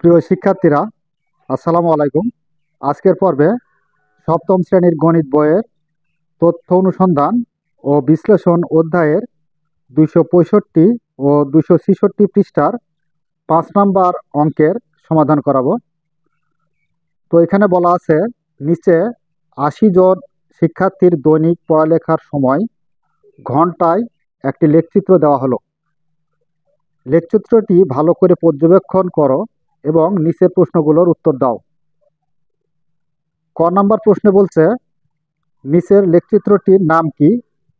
প্রিয় শিক্ষার্থীরা, আসসালামু আলাইকুম। আজকের পর্বে সপ্তম শ্রেণীর গণিত বইয়ের তথ্য অনুসন্ধান ও বিশ্লেষণ অধ্যায়ের 265 ও 266 পৃষ্ঠার 5 নম্বর অঙ্কের সমাধান করাবো। তো এখানে বলা আছে, নিচে 80 জন শিক্ষার্থীর দৈনিক পড়ালেখার সময় ঘন্টায় একটি লেখচিত্র দেওয়া হলো। লেখচিত্রটি ভালো করে পর্যবেক্ষণ করো এবং নিচের প্রশ্নগুলোর উত্তর দাও। ক নাম্বার প্রশ্নে বলছে, নিচের লেখচিত্রটির নাম কি,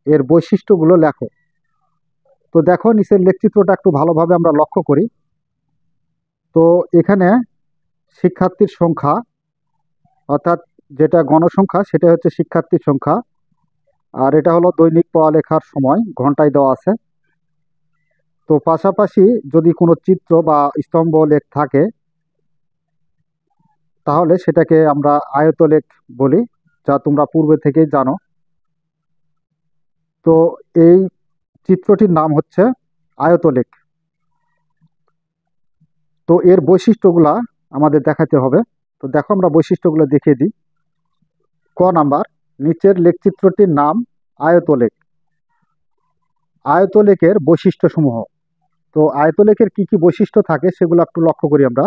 এর বৈশিষ্ট্যগুলো লেখো। তো দেখো, নিচের লেখচিত্রটা একটু ভালোভাবে আমরা লক্ষ্য করি। তো এখানে শিক্ষার্থীর সংখ্যা, অর্থাৎ যেটা গণসংখ্যা সেটা হচ্ছে শিক্ষার্থীর সংখ্যা, আর এটা হলো দৈনিক পড়ালেখার সময় ঘন্টায় দেওয়া আছে। তো পাশাপাশি যদি কোনো চিত্র বা স্তম্ভ লেখ থাকে তাহলে সেটাকে আমরা আয়তলেখ বলি, যা তোমরা পূর্বে থেকেই জানো। তো এই চিত্রটির নাম হচ্ছে আয়তলেখ। তো এর বৈশিষ্ট্যগুলা আমাদের দেখাতে হবে। তো দেখো, আমরা বৈশিষ্ট্যগুলো দেখিয়ে দিই। ক নাম্বার, নিচের লেখচিত্রটির নাম আয়তলেখ। আয়তলেখের বৈশিষ্ট্যসমূহ। তো আয়তলেখের কি কি বৈশিষ্ট্য থাকে সেগুলো একটু লক্ষ্য করি আমরা।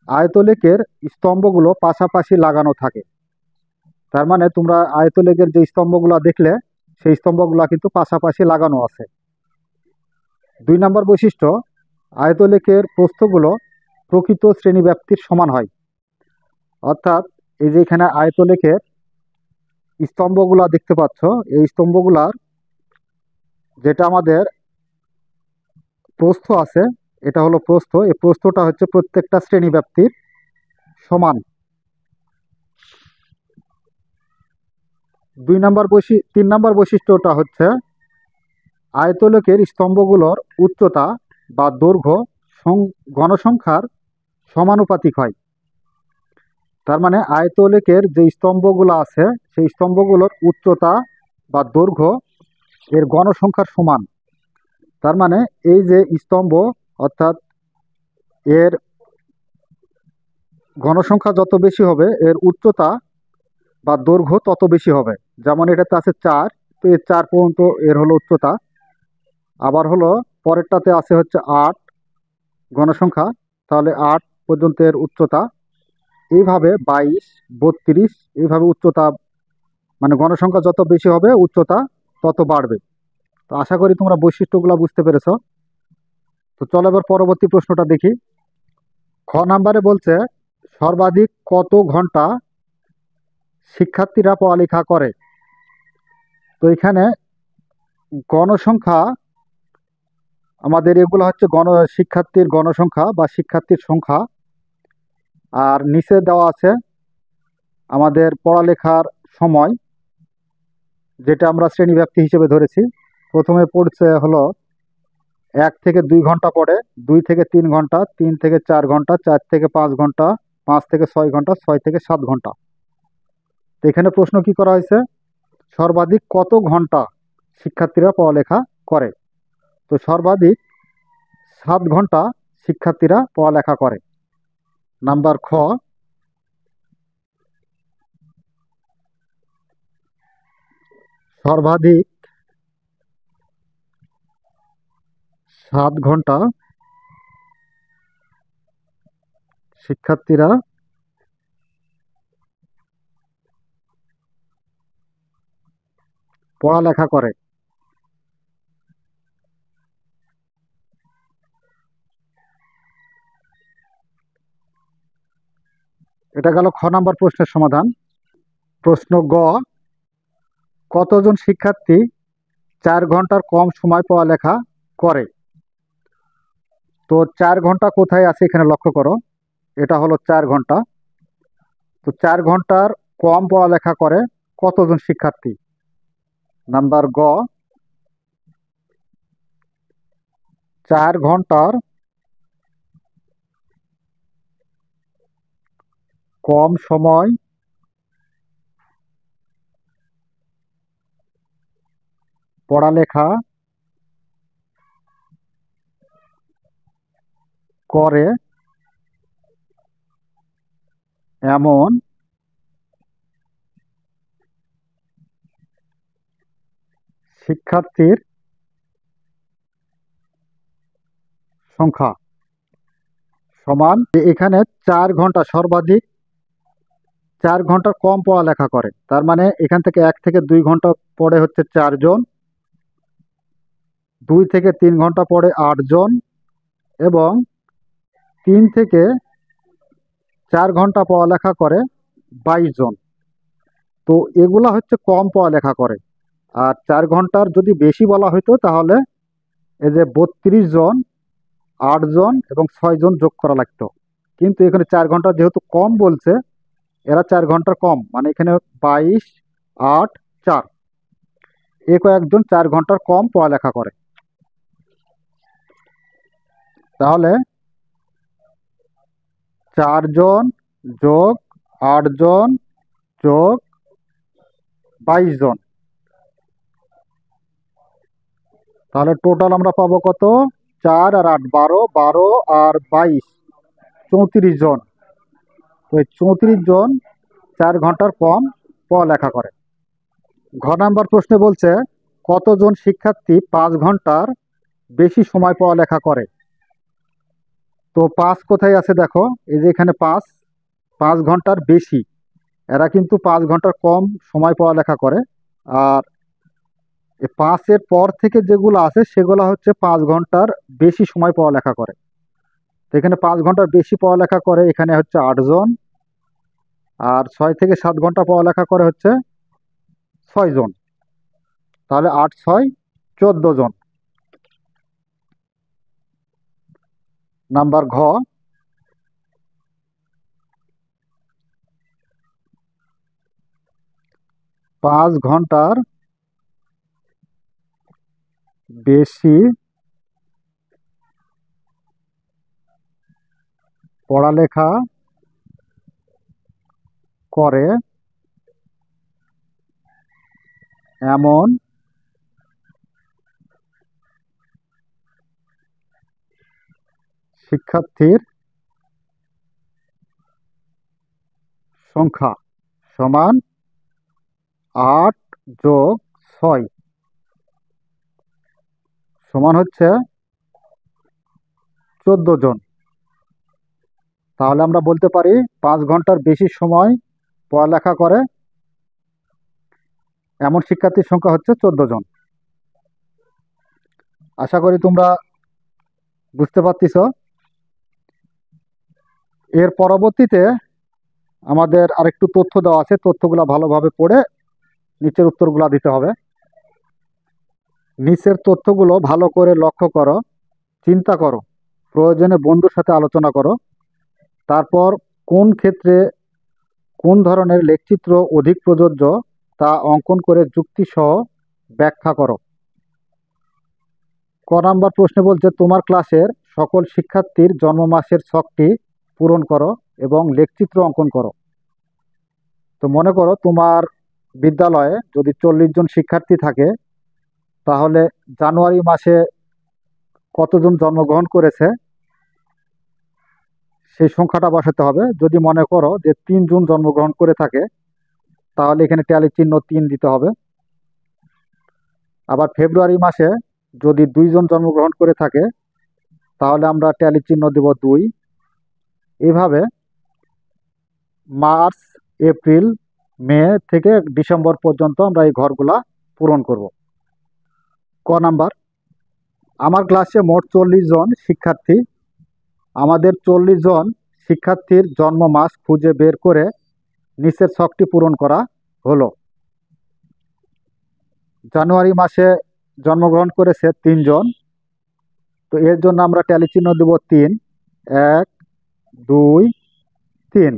আয়তলেখের স্তম্ভগুলো পাশাপাশি লাগানো থাকে। তার মানে তোমরা আয়তলেখের যে স্তম্ভগুলো দেখলে সেই স্তম্ভগুলো কিন্তু পাশাপাশি লাগানো আছে। 2 নম্বর বৈশিষ্ট্য, আয়তলেখের প্রস্থগুলো প্রকৃত শ্রেণীব্যাপ্তির সমান হয়। অর্থাৎ এই যে এখানে আয়তলেখের স্তম্ভগুলা দেখতে পাচ্ছ, এই স্তম্ভগুলার যেটা আমাদের প্রস্থ আছে, এটা হলো প্রস্থ, এই প্রস্থটা হচ্ছে প্রত্যেকটা শ্রেণীব্যাপ্তির সমান। 3 নম্বর বৈশিষ্ট্যটা হচ্ছে, আয়তলেখের স্তম্ভগুলোর উচ্চতা বা দৈর্ঘ্য গণসংখ্যার সমানুপাতিক হয়। তার মানে আয়তলেখের যে স্তম্ভগুলো আছে সেই স্তম্ভগুলোর উচ্চতা বা দৈর্ঘ্য এর গণসংখ্যার সমান। তার মানে এই যে স্তম্ভ, অর্থাৎ এর ঘনসংখ্যা যত বেশি হবে এর উচ্চতা বা দৈর্ঘ্য তত বেশি হবে। যেমন এটাতে আছে 4, তো এর 4 পর্যন্ত এর হলো উচ্চতা। আবার হলো পরেরটাতে আছে হচ্ছে 8 ঘনসংখ্যা, তাহলে 8 পর্যন্ত এর উচ্চতা। এইভাবে 22, 32 এইভাবে উচ্চতা, মানে ঘনসংখ্যা যত বেশি হবে উচ্চতা তত বাড়বে। তো আশা করি তোমরা বৈশিষ্ট্যগুলো বুঝতে পেরেছো। তো চলো এবার পরবর্তী প্রশ্নটা দেখি। খ নাম্বারে বলছে, সর্বাধিক কত ঘন্টা শিক্ষার্থীরা পড়ালেখা করে। তো এখানে গণসংখ্যা, আমাদের এগুলো হচ্ছে শিক্ষার্থীর গণসংখ্যা বা শিক্ষার্থীর সংখ্যা। আর নিচে দেওয়া আছে আমাদের পড়ালেখার সময়, যেটা আমরা শ্রেণীব্যাপ্তি হিসেবে ধরেছি। প্রথমে পড়ছে হলো 1 থেকে 2 ঘন্টা পড়ে, 2 থেকে 3 ঘন্টা, 3 থেকে 4 ঘন্টা, 4 থেকে 5 ঘন্টা, 5 থেকে 6 ঘন্টা, 6 থেকে 7 ঘন্টা। তো এখানে প্রশ্ন কি করা হয়েছে, সর্বাধিক কত ঘন্টা শিক্ষার্থীরা পড়ালেখা করে। তো সর্বাধিক 7 ঘন্টা শিক্ষার্থীরা পড়ালেখা করে। নাম্বার খ, সর্বাধিক 7 ঘন্টা শিক্ষার্থীরা পড়ালেখা করে। এটা গেল খ নাম্বার প্রশ্নের সমাধান। প্রশ্ন গ, কতজন শিক্ষার্থী 4 ঘন্টার কম সময় পড়ালেখা করে। তো 4 ঘন্টা কোথায় আছে এখানে লক্ষ্য করো, এটা হলো 4 ঘন্টা। তো 4 ঘন্টার কম পড়ালেখা করে কতজন শিক্ষার্থী। নাম্বার গ, 4 ঘন্টার কম সময় পড়ালেখা করে এমন শিক্ষার্থীর সংখ্যা সমান এখানে 4 ঘন্টা সর্বাধিক 4 ঘন্টার কম পড়ালেখা করে, তার মানে এখান থেকে 1 থেকে 2 ঘন্টা পড়ে হচ্ছে 4 জন, 2 থেকে 3 ঘন্টা পড়ে 8 জন, এবং 3 থেকে 4 ঘন্টা পড়ালেখা করে 22 জন। তো এগুলা হচ্ছে কম পড়ালেখা করে। আর 4 ঘন্টার যদি বেশি বলা হইতো তাহলে এই যে 32 জন, 8 জন এবং 6 জন যোগ করা লাগতো। কিন্তু এখানে 4 ঘন্টা যেহেতু কম বলছে, এরা 4 ঘন্টার কম, মানে এখানে 22, 8, 4, এ কয়েকজন 4 ঘন্টার কম পড়ালেখা করে। তাহলে 4 জন যোগ 8 জন যোগ 22 জন, তাহলে টোটাল আমরা পাবো কত? 4 আর 8 12, 12 আর 22 34 জন। তো এই 34 জন 4 ঘন্টার কম পড়ালেখা করে। ঘ নাম্বার প্রশ্নে বলছে কতজন শিক্ষার্থী 5 ঘন্টার বেশি সময় পড়ালেখা করে। তো 5 কোথায় আছে দেখো, এই যে এখানে 5, 5 ঘন্টার বেশি, এরা কিন্তু 5 ঘন্টার কম সময় পড়ালেখা করে। আর এই 5-এর পর থেকে যেগুলো আছে সেগুলো হচ্ছে 5 ঘন্টার বেশি সময় পড়ালেখা করে। তো এখানে 5 ঘন্টার বেশি পড়ালেখা করে এখানে হচ্ছে 8 জন, আর 6 থেকে 7 ঘন্টা পড়ালেখা করে হচ্ছে 6 জন। তাহলে 8, 6, 14 জন। নাম্বার ঘ, 5 ঘন্টার বেশি পড়ালেখা করে এমন শিক্ষার্থীর সংখ্যা সমান 8 যোগ 6 সমান হচ্ছে 14 জন। তাহলে আমরা বলতে পারি 5 ঘন্টার বেশি সময় পড়ালেখা করে এমন শিক্ষার্থীর সংখ্যা হচ্ছে 14 জন। আশা করি তোমরা বুঝতে পারতেছ। এর পরবর্তীতে আমাদের আরেকটু তথ্য দেওয়া আছে, তথ্যগুলো ভালোভাবে পড়ে নিচের উত্তরগুলো দিতে হবে। নিচের তথ্যগুলো ভালো করে লক্ষ্য করো, চিন্তা করো, প্রয়োজনে বন্ধুর সাথে আলোচনা করো। তারপর কোন ক্ষেত্রে কোন ধরনের লেখচিত্র অধিক প্রযোজ্য তা অঙ্কন করে যুক্তিসহ ব্যাখ্যা করো। ক নাম্বার প্রশ্নে বলছে তোমার ক্লাসের সকল শিক্ষার্থীর জন্ম মাসের ছকটি পূরণ করো এবং লেখচিত্র অঙ্কন করো। তো মনে করো তোমার বিদ্যালয়ে যদি 40 জন শিক্ষার্থী থাকে, তাহলে জানুয়ারি মাসে কতজন জন্মগ্রহণ করেছে সেই সংখ্যাটা বসাতে হবে। যদি মনে করো যে 3 জন জন্মগ্রহণ করে থাকে, তাহলে এখানে ট্যালি চিহ্ন 3 দিতে হবে। আবার ফেব্রুয়ারি মাসে যদি 2 জন জন্মগ্রহণ করে থাকে, তাহলে আমরা ট্যালি চিহ্ন দেব 2। এইভাবে মার্চ, এপ্রিল, মে থেকে ডিসেম্বর পর্যন্ত আমরা এই ঘরগুলা পূরণ করব। ক নাম্বার, আমার ক্লাসে মোট 40 জন শিক্ষার্থী। আমাদের 40 জন শিক্ষার্থীর জন্ম মাস খুঁজে বের করে নিচের ছকটি পূরণ করা হলো। জানুয়ারি মাসে জন্মগ্রহণ করেছে 3 জন, তো এর জন্য আমরা ট্যালি চিহ্ন দেব 3, 1, 2, 3।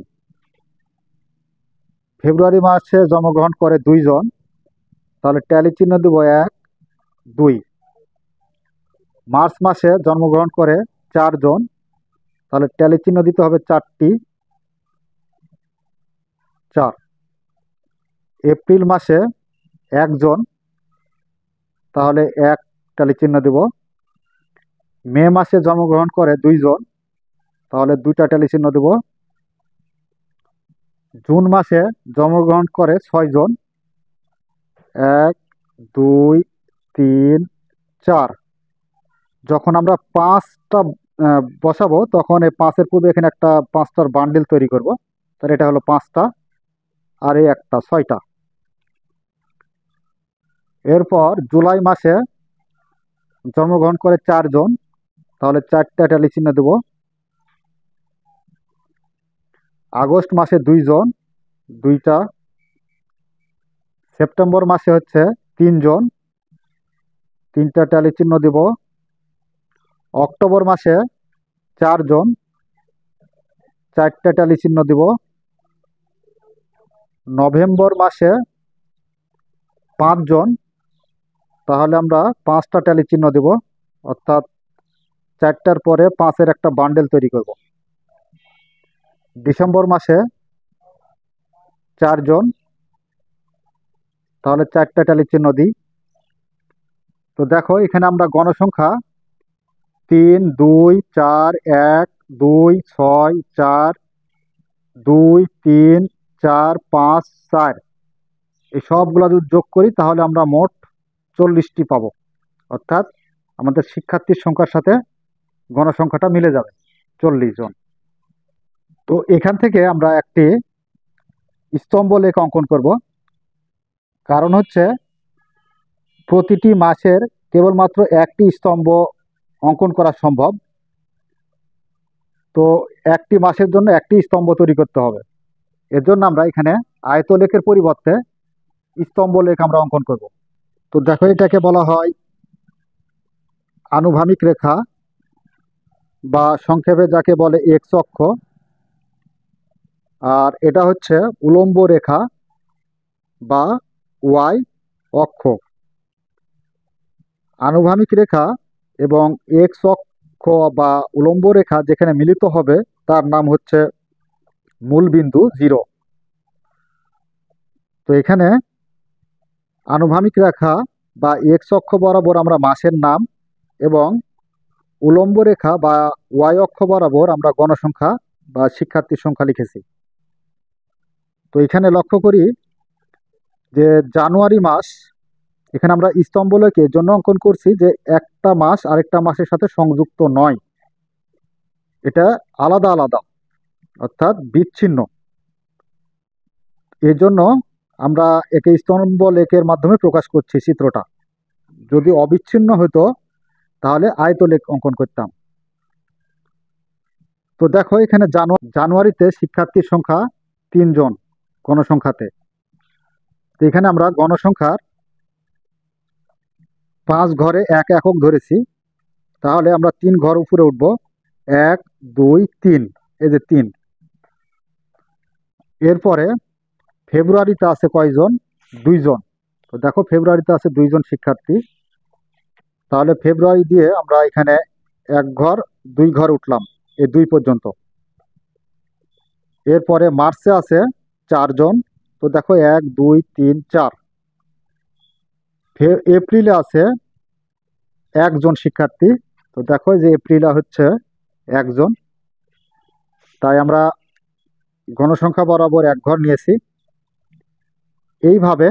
ফেব্রুয়ারি মাসে জন্মগ্রহণ করে 2 জন, তাহলে ট্যালি চিহ্ন দেব 1, 2। মার্চ মাসে জন্মগ্রহণ করে 4 জন, তাহলে ট্যালি চিহ্ন দিতে হবে 4টি, 4। এপ্রিল মাসে 1 জন, তাহলে 1 ট্যালি চিহ্ন দেব। মে মাসে জন্মগ্রহণ করে 2 জন, তাহলে 2টা ট্যালি চিহ্ন দেব। জুন মাসে জন্মগ্রহণ করে 6 জন। 1, 2, 3, 4। যখন আমরা 5টা বসাবো তখন এই 5-এর পূর্বে এখানে একটা 5টার বান্ডিল তৈরি করব। তাহলে এটা হলো 5টা, আর এই একটা 6টা। এরপর জুলাই মাসে জন্মগ্রহণ করে 4 জন, তাহলে 4টা ট্যালি চিহ্ন দেব। আগস্ট মাসে 2 জন, 2টা। সেপ্টেম্বর মাসে হচ্ছে 3 জন, 3টা ট্যালি চিহ্ন দেব। অক্টোবর মাসে 4 জন, 4টা ট্যালি চিহ্ন দেব। নভেম্বর মাসে 5 জন, তাহলে আমরা 5টা ট্যালি চিহ্ন দেব, অর্থাৎ 4টার পরে 5-এর একটা বান্ডেল তৈরি করব। ডিসেম্বর মাসে 4 জন, তাহলে 4টা ট্যালি চিহ্ন দিই। তো দেখো এখানে আমরা গণসংখ্যা 3, 2, 4, 1, 2, 6, 4, 2, 3, 4, 5, 4 এই সবগুলো যদি যোগ করি তাহলে আমরা মোট 40টি পাবো, অর্থাৎ আমাদের শিক্ষার্থীর সংখ্যার সাথে গণসংখ্যাটা মিলে যাবে, 40 জন। তো এখান থেকে আমরা একটি স্তম্ভলেখ অঙ্কন করব। কারণ হচ্ছে প্রতিটি মাসের কেবলমাত্র একটি স্তম্ভ অঙ্কন করা সম্ভব। তো একটি মাসের জন্য একটি স্তম্ভ তৈরি করতে হবে। এর জন্য আমরা এখানে আয়তলেখের পরিবর্তে স্তম্ভলেখ আমরা অঙ্কন করব। তো দেখো এটাকে বলা হয় আনুভূমিক রেখা, বা সংক্ষেপে যাকে বলে এক্স অক্ষ, আর এটা হচ্ছে উলম্ব রেখা বা ওয়াই অক্ষ। আনুভূমিক রেখা এবং এক্স অক্ষ বা উলম্ব রেখা যেখানে মিলিত হবে তার নাম হচ্ছে মূলবিন্দু 0। তো এখানে আনুভূমিক রেখা বা এক্স অক্ষ বরাবর আমরা মাসের নাম এবং উলম্ব রেখা বা ওয়াই অক্ষ বরাবর আমরা গণসংখ্যা বা শিক্ষার্থীর সংখ্যা লিখেছি। তো এখানে লক্ষ্য করি যে জানুয়ারি মাস, এখানে আমরা স্তম্ভলেখ এর জন্য অঙ্কন করছি যে একটা মাস আরেকটা মাসের সাথে সংযুক্ত নয়, এটা আলাদা আলাদা, অর্থাৎ বিচ্ছিন্ন। এর জন্য আমরা একে স্তম্ভলেখের মাধ্যমে প্রকাশ করছি চিত্রটা। যদি অবিচ্ছিন্ন হতো তাহলে আয়তলেখ অঙ্কন করতাম। তো দেখো এখানে জানুয়ারিতে শিক্ষার্থীর সংখ্যা 3 জন গণসংখ্যাতে। তো এখানে আমরা গণসংখ্যার 5 ঘরে 1 একক ধরেছি, তাহলে আমরা 3 ঘর উপরে উঠব। 1, 2, 3, এই যে 3। এরপরে ফেব্রুয়ারিতে আছে কয়জন? 2 জন। তো দেখো ফেব্রুয়ারিতে আছে 2 জন শিক্ষার্থী, তাহলে ফেব্রুয়ারি দিয়ে আমরা এখানে 1 ঘর 2 ঘর উঠলাম, এই 2 পর্যন্ত। এরপরে মার্চে আছে 4 জন, তো দেখো 1, 2, 3, 4। এপ্রিলে আছে 1 জন শিক্ষার্থী, তো দেখো যে এপ্রিলে হচ্ছে 1 জন, তাই আমরা গণসংখ্যা বরাবর 1 ঘর নিয়েছি। এইভাবে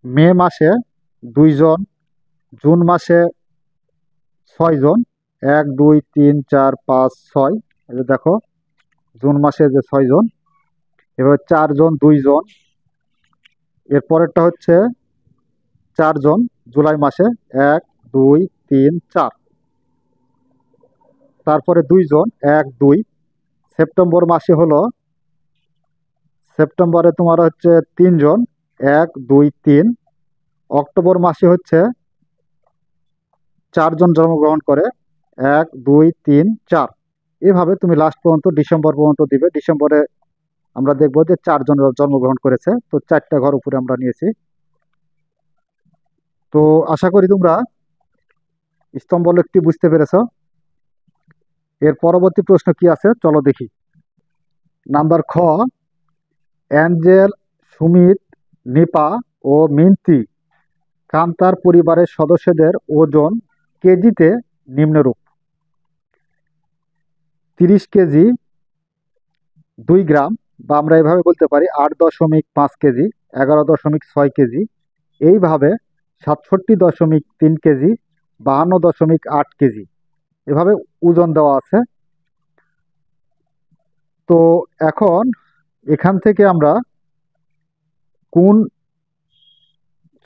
মে মাসে 2 জন, জুন মাসে 6 জন, 1, 2, 3, 4, 5, 6, এই যে দেখো জুন মাসে যে 6 জন। এবার 4 জন, 2 জন। এরপরেরটা হচ্ছে 4 জন জুলাই মাসে, 1, 2, 3, 4। তারপরে 2 জন, 1, 2। সেপ্টেম্বর মাসে হলো, সেপ্টেম্বরে তোমার হচ্ছে 3 জন, 1, 2, 3। অক্টোবর মাসে হচ্ছে 4 জন জন্মগ্রহণ করে, 1, 2, 3, 4। এভাবে তুমি লাস্ট পর্যন্ত ডিসেম্বর পর্যন্ত দিবে। ডিসেম্বরে আমরা দেখবো যে 4 জন জন্মগ্রহণ করেছে, তো 4টা ঘর উপরে আমরা নিয়েছি। তো আশা করি তোমরা স্তম্ভলেখটি বুঝতে পেরেছো। এর পরবর্তী প্রশ্ন কি আছে চলো দেখি। নাম্বার খ, অ্যাঞ্জেল, সুমিত, নিপা ও মিন্তি কান্তার পরিবারের সদস্যদের ওজন কেজিতে নিম্নরূপ: 30 কেজি 2 গ্রাম, বা আমরা এভাবে বলতে পারি 8.5 কেজি, 11.6 কেজি, এইভাবে 67.3 কেজি, 52.8 কেজি, এভাবে ওজন দেওয়া আছে। তো এখন এখান থেকে আমরা কোন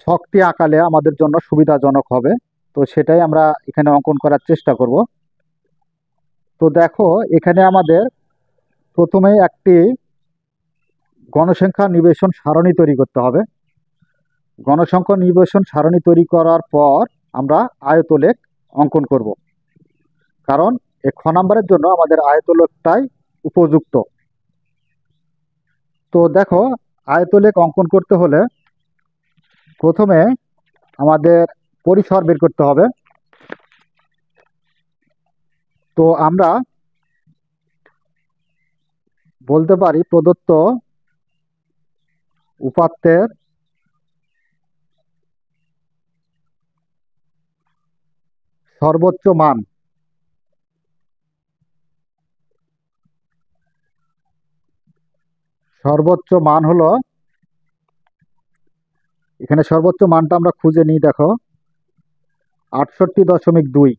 ছকটি আঁকালে আমাদের জন্য সুবিধাজনক হবে, তো সেটাই আমরা এখানে অঙ্কন করার চেষ্টা করব। তো দেখো, এখানে আমাদের প্রথমে একটি গণসংখ্যা নিবেশন সারণী তৈরি করতে হবে। গণসংখ্যা নিবেশন সারণী তৈরি করার পর আমরা আয়তলেখ অঙ্কন করব, কারণ এই খ নাম্বারের জন্য আমাদের আয়তলেখটাই উপযুক্ত। তো দেখো, আয়তলেখ অঙ্কন করতে হলে প্রথমে আমাদের পরিসর বের করতে হবে। তো আমরা বলতে পারি প্রদত্ত উপাত্তের সর্বোচ্চ মান, সর্বোচ্চ মান হলো, এখানে সর্বোচ্চ মানটা আমরা খুঁজে নিই। দেখো, 68.2,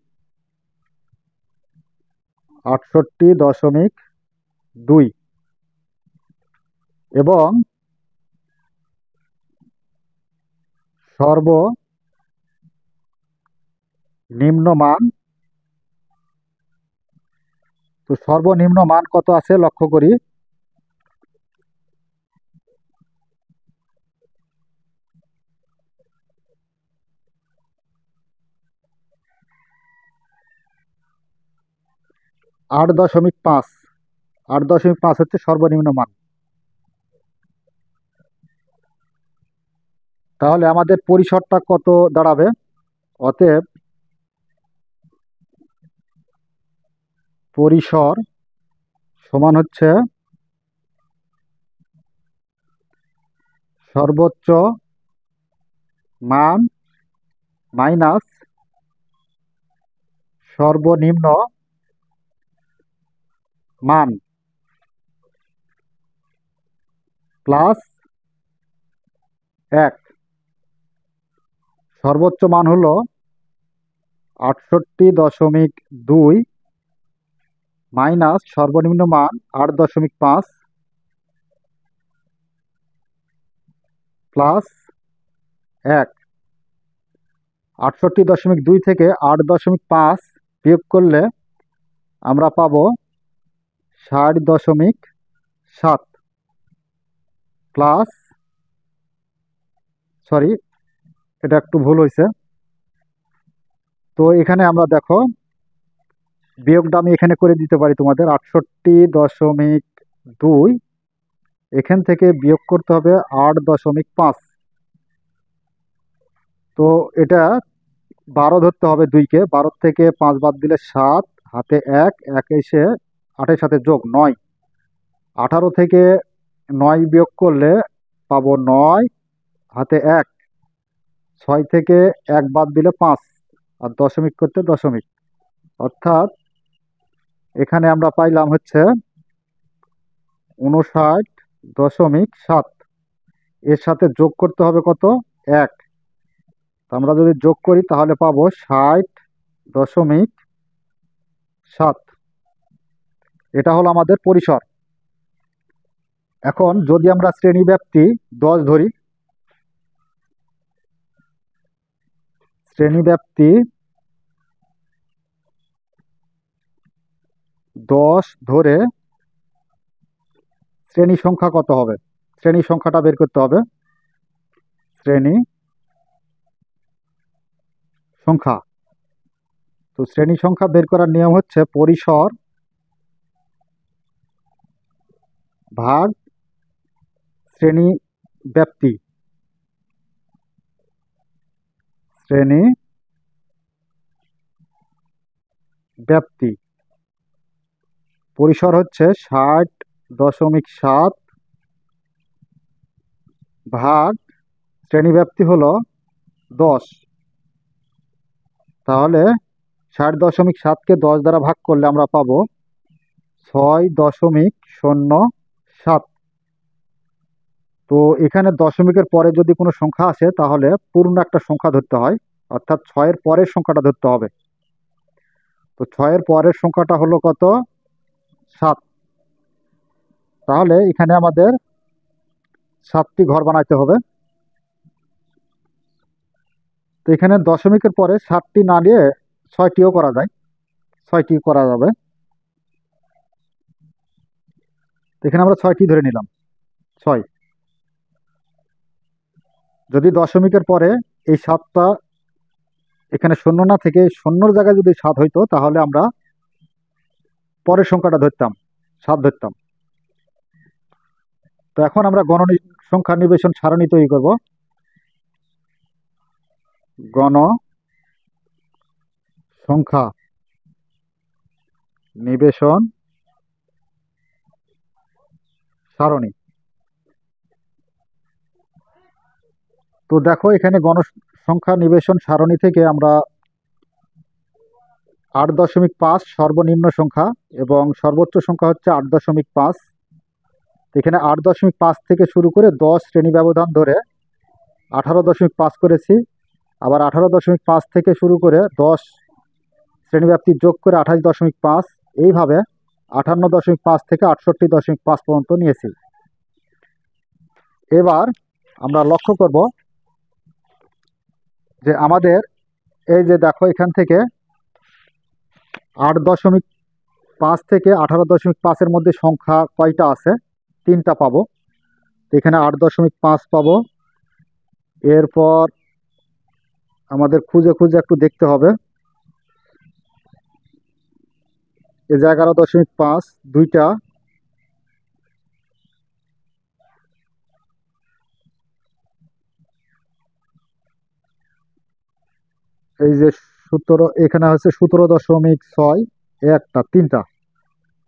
68.2, এবং সর্বনিম্ন মান, তো সর্বনিম্ন মান কত আছে লক্ষ্য করি। 8.5, 8.5 হচ্ছে সর্বনিম্ন মান। তাহলে আমাদের পরিসরটা কত দাঁড়াবে? অতএব পরিসর সমান হচ্ছে সর্বোচ্চ মান মাইনাস সর্বনিম্ন মান প্লাস 1। সর্বোচ্চ মান হলো 68.2 মাইনাস সর্বনিম্ন মান 8.5 প্লাস 1। 68.2 থেকে 8.5 বিয়োগ করলে আমরা পাবো 60.7 প্লাস, সরি, এটা একটু ভুল হয়েছে। তো এখানে আমরা দেখো, বিয়োগটা আমি এখানে করে দিতে পারি তোমাদের। 68.2 এখান থেকে বিয়োগ করতে হবে 8.5। তো এটা 12 ধরতে হবে, 2কে 12 থেকে 5 বাদ দিলে 7, হাতে 1, 1 এসে 8-এর সাথে যোগ 9, 18 থেকে 9 বিয়োগ করলে পাবো 9, হাতে 1, 6 থেকে 1 বাদ দিলে 5, আর দশমিক করতে দশমিক, অর্থাৎ এখানে আমরা পাইলাম হচ্ছে 59.7। এর সাথে যোগ করতে হবে কত? 1। আমরা যদি যোগ করি তাহলে পাবো 60.7। এটা হলো আমাদের পরিসর। এখন যদি আমরা শ্রেণী ব্যাপ্তি 10 ধরি, শ্রেণী ব্যাপ্তি 10 ধরে শ্রেণী সংখ্যা কত হবে? শ্রেণী সংখ্যাটা বের করতে হবে। শ্রেণী সংখ্যা, তো শ্রেণী সংখ্যা বের করার নিয়ম হচ্ছে পরিসর ভাগ শ্রেণী ব্যাপ্তি। শ্রেণী ব্যাপ্তি পরিসর হচ্ছে 60.7 ভাগ শ্রেণী ব্যাপ্তি হলো 10। তাহলে 60.7কে 10 দ্বারা ভাগ করলে আমরা পাবো 6.07। তো এখানে দশমিকের পরে যদি কোনো সংখ্যা আসে তাহলে পূর্ণ একটা সংখ্যা ধরতে হয়, অর্থাৎ ছয়ের পরের সংখ্যাটা ধরতে হবে। তো ছয়ের পরের সংখ্যাটা হলো কত? 7। তাহলে এখানে আমাদের 7টি ঘর বানাইতে হবে। তো এখানে দশমিকের পরে 7টি না দিয়ে 6টিও করা যায়, 6টি করা যাবে। তো এখানে আমরা 6টি ধরে নিলাম, 6। যদি দশমিকের পরে এই 7টা এখানে শূন্য না থেকে শূন্যর জায়গায় যদি 7 হইতো তাহলে আমরা পরের সংখ্যাটা ধরতাম, 7 ধরতাম। তো এখন আমরা সংখ্যা নিবেশন সারণী তৈরি করব। গণ সংখ্যা নিবেশন সারণী। তো দেখো এখানে সংখ্যা নিবেশন সারণী থেকে আমরা 8.5 সর্বনিম্ন সংখ্যা এবং সর্বোচ্চ সংখ্যা হচ্ছে 8.5। এখানে 8.5 থেকে শুরু করে 10 শ্রেণী ব্যবধান ধরে 18.5 করেছি। আবার 18.5 থেকে শুরু করে 10 শ্রেণীব্যাপ্তি যোগ করে 28.5, এইভাবে 58.5 থেকে 68.5 পর্যন্ত নিয়েছি। এবার আমরা লক্ষ্য করব যে আমাদের এই যে দেখো এখান থেকে 8.5 থেকে 18.5-এর মধ্যে সংখ্যা কয়টা আছে? 3টা পাবো। এখানে 8.5 পাবো। এরপর আমাদের খুঁজে খুঁজে একটু দেখতে হবে। এই যে 11.5 2টা, এই যে 17, এখানে হচ্ছে 17.6 একটা, 3টা।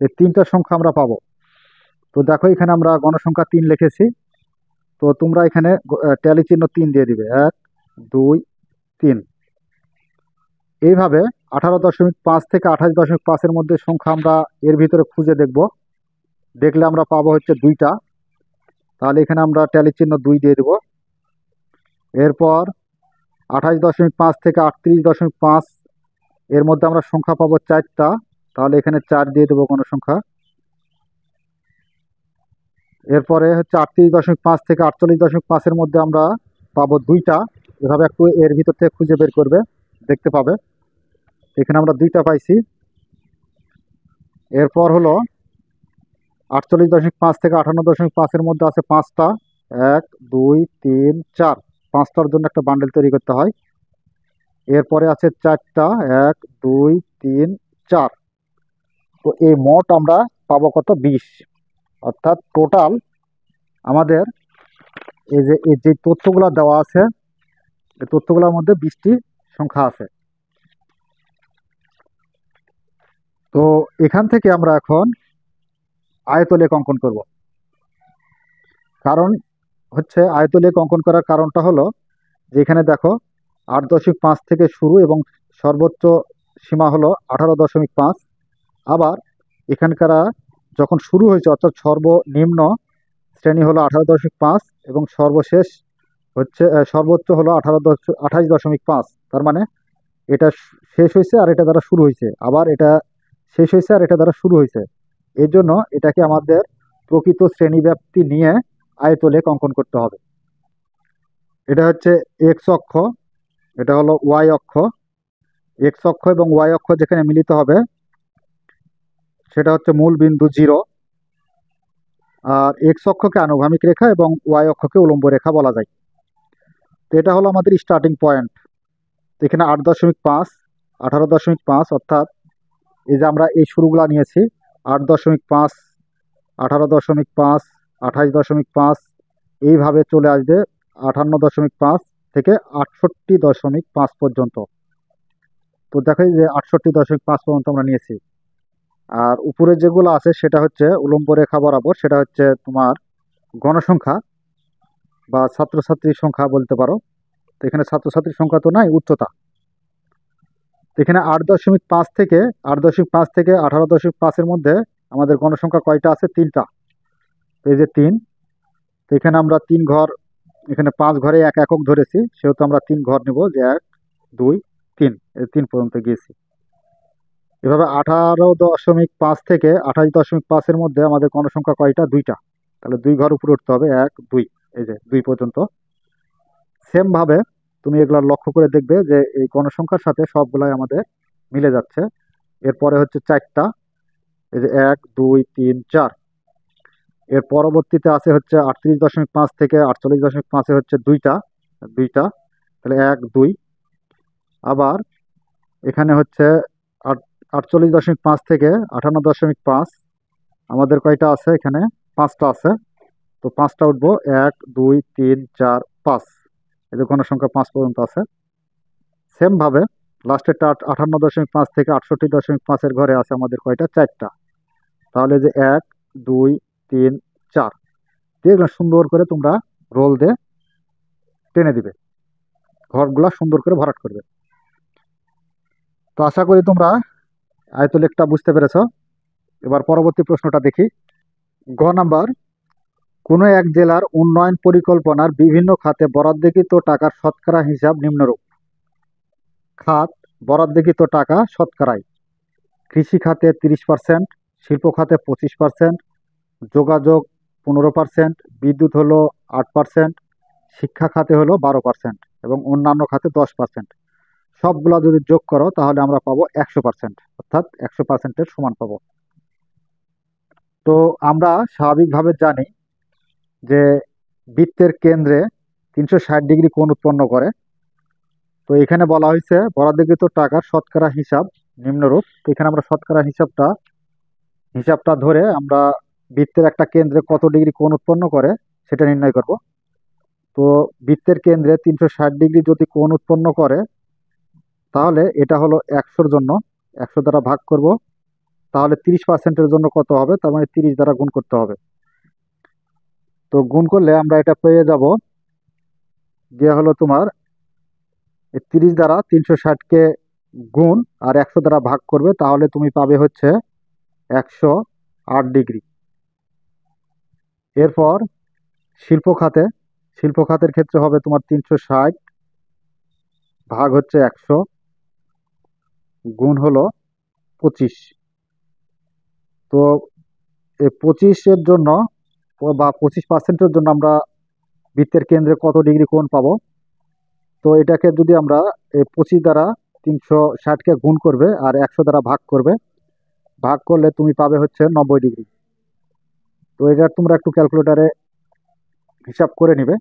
এই 3টা সংখ্যা আমরা পাবো। তো দেখো এখানে আমরা গণসংখ্যা 3 লিখেছি। তো তোমরা এখানে ট্যালি চিহ্ন 3 দিয়ে দিবে, 1 2 3। এইভাবে 18.5 থেকে 28.5-এর মধ্যে সংখ্যা আমরা এর ভিতরে খুঁজে দেখব। দেখলে আমরা পাবো হচ্ছে 2টা। তাহলে এখানে আমরা ট্যালি চিহ্ন 2 দিয়ে দেব। এরপর 28.5 থেকে 38.5 এর মধ্যে আমরা সংখ্যা পাবো 4টা। তাহলে এখানে 4 দিয়ে দেবো গণসংখ্যা। এরপরে হচ্ছে 38.5 থেকে 48.5-এর মধ্যে আমরা পাবো 2টা। এভাবে একটু এর ভিতর থেকে খুঁজে বের করবে, দেখতে পাবে। এখানে আমরা 2টা পাইছি। এরপর হলো 48.5 থেকে 58.5-এর মধ্যে আছে 5টা, 1 2 3 4। 5টার জন্য একটা বান্ডেল তৈরি করতে হয়। এরপরে আছে 4টা, 1 2 3 4। তো এই মোট আমরা পাবো কত? 20। অর্থাৎ টোটাল আমাদের এই যে তথ্যগুলো দেওয়া আছে, এই তথ্যগুলোর মধ্যে 20টি সংখ্যা আছে। তো এখান থেকে আমরা এখন আয়তলেখ অঙ্কন করব। কারণ হচ্ছে আয়তলেখ অঙ্কন করার কারণটা হলো যে এখানে দেখো 8.5 থেকে শুরু এবং সর্বোচ্চ সীমা হলো 18.5। আবার এখানকার যখন শুরু হয়েছে অর্থাৎ সর্বনিম্ন শ্রেণী হলো 18.5 এবং সর্বশেষ হচ্ছে সর্বোচ্চ হলো 28.5। তার মানে এটা শেষ হয়েছে আর এটা দ্বারা শুরু হয়েছে, আবার এটা শেষ হয়েছে আর এটা দ্বারা শুরু হয়েছে। এই জন্য এটাকে আমাদের প্রকৃত শ্রেণীব্যাপ্তি নিয়ে আয়তলেখ অঙ্কন করতে হবে। এটা হচ্ছে এক্স অক্ষ, এটা হলো ওয়াই অক্ষ। এক্স অক্ষ এবং ওয়াই অক্ষ যেখানে মিলিত হবে সেটা হচ্ছে মূল বিন্দু 0। আর এক্স অক্ষকে আনুভূমিক রেখা এবং ওয়াই অক্ষকে উলম্ব রেখা বলা যায়। তো এটা হলো আমাদের স্টার্টিং পয়েন্ট। এখানে 8.5 18.5, অর্থাৎ এই যে আমরা এই শুরুগুলা নিয়েছি 8.5 18.5 28.5, এইভাবে চলে আসবে 58.5 থেকে 68.5 পর্যন্ত। তো দেখো এই যে 68.5 পর্যন্ত আমরা নিয়েছি। আর উপরে যেগুলো আছে সেটা হচ্ছে উলম্ব রেখা বরাবর, সেটা হচ্ছে তোমার গণসংখ্যা বা ছাত্রছাত্রীর সংখ্যা বলতে পারো। তো এখানে ছাত্রছাত্রীর সংখ্যা তো নাই, উচ্চতা। তো এখানে 8.5 থেকে 18.5-এর মধ্যে আমাদের গণসংখ্যা কয়টা আছে? 3টা। তো এই যে 3। তো এখানে আমরা 3 ঘর, এখানে 5 ঘরে 1 একক ধরেছি, সেহেতু আমরা 3 ঘর নেব, যে 1 2 3, এই 3 পর্যন্ত গিয়েছি। এভাবে 18.5 থেকে 28.5 এর মধ্যে আমাদের গণসংখ্যা কয়টা? 2টা। তাহলে 2 ঘর উপরে উঠতে হবে, 1 2, এই যে 2 পর্যন্ত। সেম ভাবে তুমি এগুলা লক্ষ্য করে দেখবে যে এই গণসংখ্যার সাথে সবগুলাই আমাদের মিলে যাচ্ছে। এরপরে হচ্ছে 4টা, এই যে 1 2 3 4। এর পরবর্তীতে আছে হচ্ছে 38.5 থেকে 48.5 এ হচ্ছে 2টা, 2টা, তাহলে 1 2। আবার এখানে হচ্ছে 48.5 থেকে 58.5 আমাদের কয়টা আছে? এখানে 5টা আছে। তো 5টা উঠবো, 1 2 3 4 5, এই যে গণসংখ্যা 5 পর্যন্ত আছে। সেম ভাবে লাস্টেরটা 58.5 থেকে 68.5 এর ঘরে আছে আমাদের কয়টা? 4টা। তাহলে যে 1 2 3 4, দেখলাম সুন্দর করে তোমরা রোল দিয়ে টেনে দিবে, ঘরগুলা সুন্দর করে ভরাট করবে। তো আশা করি তোমরা আয়তলেখটা বুঝতে পেরেছ। এবার পরবর্তী প্রশ্নটা দেখি। গ নাম্বার, কোনো এক জেলার উন্নয়ন পরিকল্পনার বিভিন্ন খাতে বরাদ্দকৃত টাকার শতকরা হিসাব নিম্নরূপ। খাত: বরাদ্দকৃত টাকা শতকরায়। কৃষি খাতে 30%, শিল্প খাতে 25%, যোগাযোগ 15%, বিদ্যুৎ হলো 8%, শিক্ষা খাতে হলো 12% এবং অন্যান্য খাতে 10%। সবগুলা যদি যোগ করো তাহলে আমরা পাবো 100%, অর্থাৎ 100%-এর সমান পাবো। তো আমরা স্বাভাবিকভাবে জানি যে বৃত্তের কেন্দ্রে 360 ডিগ্রি কোণ উৎপন্ন করে। তো এখানে বলা হয়েছে বরাদ্দকৃত টাকার শতকরা হিসাব নিম্নরূপ। তো এখানে আমরা শতকরা হিসাবটা ধরে আমরা বৃত্তের একটা কেন্দ্রে কত ডিগ্রি কোণ উৎপন্ন করে সেটা নির্ণয় করব। তো বৃত্তের কেন্দ্রে 360 ডিগ্রি যদি কোণ উৎপন্ন করে, তাহলে এটা হলো 100-র জন্য, 100 দ্বারা ভাগ করব, তাহলে 30%-এর জন্য কত হবে? তার মানে 30 দ্বারা গুণ করতে হবে। তো গুণ করলে আমরা এটা পেয়ে যাব, যে হলো তোমার 30 দ্বারা 360-কে গুণ আর 100 দ্বারা ভাগ করবে, তাহলে তুমি পাবে হচ্ছে 108 ডিগ্রি। এরপর শিল্প খাতের ক্ষেত্রে হবে তোমার 360 ভাগ হচ্ছে 100 গুণ হলো 25। তো এই 25-এর জন্য বা 25%-এর জন্য আমরা বৃত্তের কেন্দ্রে কত ডিগ্রি কোণ পাবো? তো এটাকে যদি আমরা এই 25 দ্বারা 360-কে গুণ করবে আর 100 দ্বারা ভাগ করলে তুমি পাবে হচ্ছে 90 ডিগ্রি। তো এটা তোমরা একটু ক্যালকুলেটারে হিসাব করে নিবে।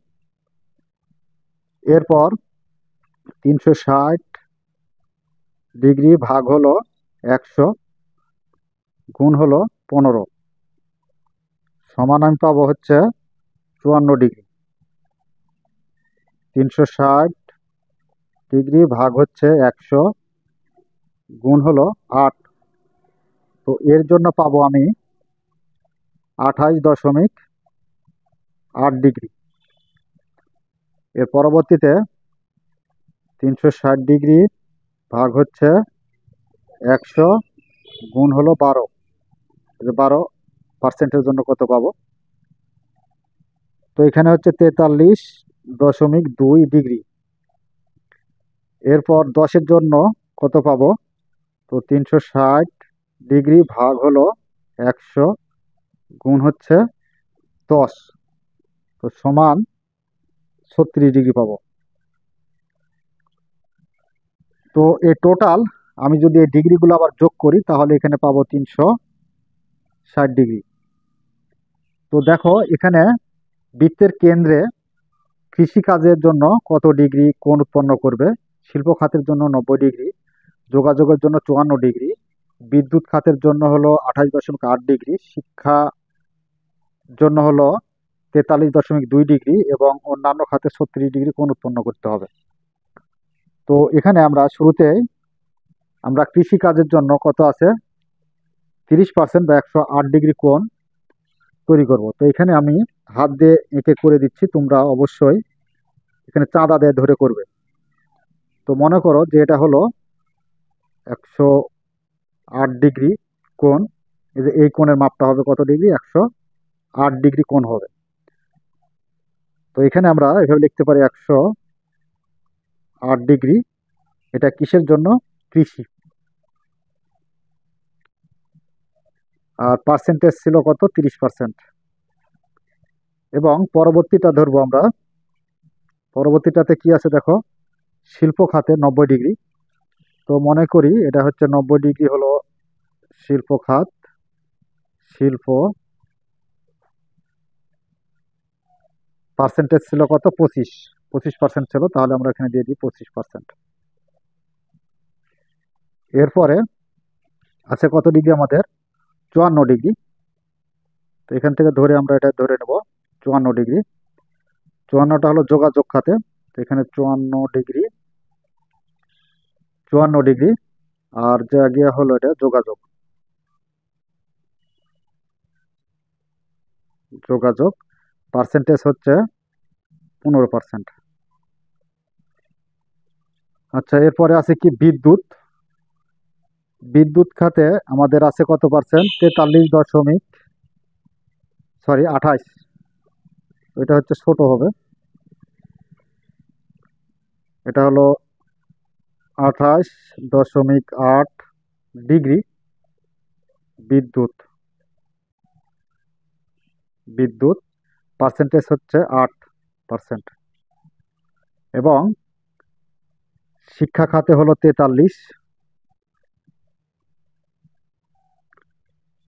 এরপর 360 ডিগ্রি ভাগ হলো 100 গুণ হলো 15 সমান আমি পাবো হচ্ছে 54 ডিগ্রি। 360 ডিগ্রি ভাগ হচ্ছে 100 গুণ হলো 8, তো এর জন্য পাবো আমি 28.8 ডিগ্রি। এর পরবর্তীতে 360 ডিগ্রি ভাগ হচ্ছে 100 গুণ হলো 12, 12%-এর জন্য কত পাবো? তো এখানে হচ্ছে 43.2 ডিগ্রি। এরপর 10-এর জন্য কত পাবো? তো 360 ডিগ্রি ভাগ হলো 100 গুণ হচ্ছে 10, তো সমান 36 ডিগ্রি পাবো। তো এই টোটাল আমি যদি এই ডিগ্রিগুলো আবার যোগ করি তাহলে এখানে পাবো 360 ডিগ্রি। তো দেখো এখানে বৃত্তের কেন্দ্রে কৃষি কাজের জন্য কত ডিগ্রি কোণ উৎপন্ন করবে? শিল্প খাতের জন্য 90 ডিগ্রি, যোগাযোগের জন্য 54 ডিগ্রি, বিদ্যুৎ খাতের জন্য হলো 28.8 ডিগ্রি, শিক্ষা জন্য হলো 43.2 ডিগ্রি এবং অন্যান্য খাতে 36 ডিগ্রি কোণ উৎপন্ন করতে হবে। তো এখানে আমরা শুরুতেই আমরা কৃষি কাজের জন্য কত আছে? 30% বা 108 ডিগ্রি কোণ তৈরি করব। তো এখানে আমি হাত দিয়ে এঁকে করে দিচ্ছি, তোমরা অবশ্যই এখানে চাঁদা দিয়ে ধরে করবে। তো মনে করো যে এটা হলো 108 ডিগ্রি কোণ, এই যে এই কোণের মাপটা হবে কত ডিগ্রি? 108 ডিগ্রি কোণ হবে। তো এখানে আমরা এভাবে লিখতে পারি 108 ডিগ্রি। এটা কিসের জন্য? কৃষি। আর পার্সেন্টেজ ছিল কত? 30%। এবং পরবর্তীটা ধরবো আমরা। পরবর্তীটাতে কি আছে দেখো, শিল্প খাতে 90 ডিগ্রি। তো মনে করি এটা হচ্ছে 90 ডিগ্রি হলো শিল্প খাত। শিল্প পার্সেন্টেজ ছিল কত? 25% ছিল, তাহলে আমরা এখানে দিয়ে দিই 25%। এরপরে আছে কত ডিগ্রি আমাদের? 54 ডিগ্রি। তো এখান থেকে ধরে আমরা এটা ধরে নেব 54 ডিগ্রি। 54টা হলো যোগাযোগ খাতে। তো এখানে 54 ডিগ্রি, 54 ডিগ্রি। আর জায়গা হলো এটা যোগাযোগ। যোগাযোগ পার্সেন্টেজ হচ্ছে 15%। আচ্ছা, এরপরে আছে কি? বিদ্যুৎ। বিদ্যুৎ খাতে আমাদের আছে কত পার্সেন্ট? 28। এটা হচ্ছে ছোট হবে। এটা হলো 28.8 ডিগ্রি। বিদ্যুৎ, বিদ্যুৎ পার্সেন্টেজ হচ্ছে 8%। এবং শিক্ষা খাতে হলো 43।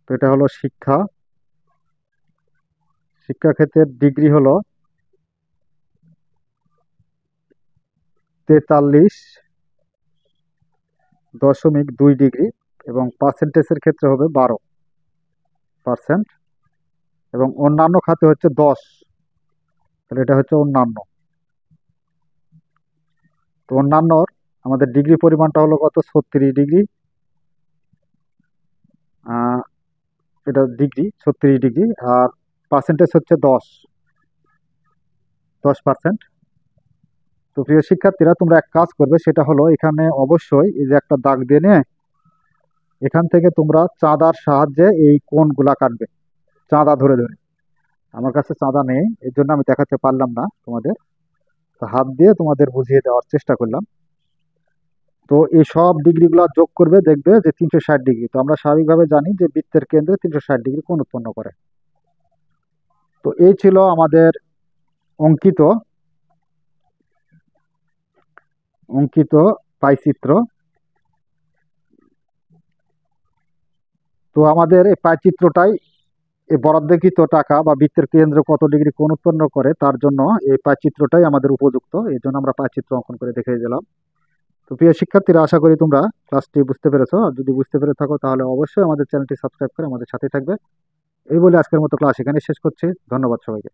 তো এটা হলো শিক্ষা। শিক্ষা ক্ষেত্রের ডিগ্রি হলো 43.2 ডিগ্রি। এবং পার্সেন্টেজের ক্ষেত্রে হবে 12%। এবং অন্যান্য খাতে হচ্ছে 10। তাহলে এটা হচ্ছে অন্যান্য। তো অন্যান্যর আমাদের ডিগ্রি পরিমাণটা হলো কত? 36 ডিগ্রি। এটা ডিগ্রি 36 ডিগ্রি। আর পার্সেন্টেজ হচ্ছে 10%। তো প্রিয় শিক্ষার্থীরা, তোমরা এক কাজ করবে, সেটা হলো এখানে অবশ্যই এই যে একটা দাগ দিয়ে নিয়ে এখান থেকে তোমরা চাঁদার সাহায্যে এই কোণগুলা কাটবে, চাঁদা ধরে ধরে। আমার কাছে চাঁদা নেই, এর জন্য আমি দেখাতে পারলাম না তোমাদের। তো হাত দিয়ে তোমাদের বুঝিয়ে দেওয়ার চেষ্টা করলাম। তো এই সব ডিগ্রিগুলো যোগ করবে, দেখবে যে 360 ডিগ্রি। তো আমরা স্বাভাবিকভাবে জানি যে বৃত্তের কেন্দ্রে 360 ডিগ্রি কোণ উৎপন্ন করে। তো এই ছিল আমাদের অঙ্কিত অঙ্কিত পাইচিত্র। তো আমাদের এই পাইচিত্রটাই এই বরাদ্দকৃত টাকা বা বৃত্তের কেন্দ্র কত ডিগ্রি কোণ উৎপন্ন করে তার জন্য এই পাইচিত্রটাই আমাদের উপযুক্ত। এই জন্য আমরা পাইচিত্র অঙ্কন করে দেখিয়ে দিলাম। তো প্রিয় শিক্ষার্থীরা, আশা করি তোমরা ক্লাসটি বুঝতে পেরেছো। আর যদি বুঝতে পেরে থাকো তাহলে অবশ্যই আমাদের চ্যানেলটি সাবস্ক্রাইব করে আমাদের সাথে থাকবে। এই বলে আজকের মতো ক্লাস এখানে শেষ করছি। ধন্যবাদ সবাইকে।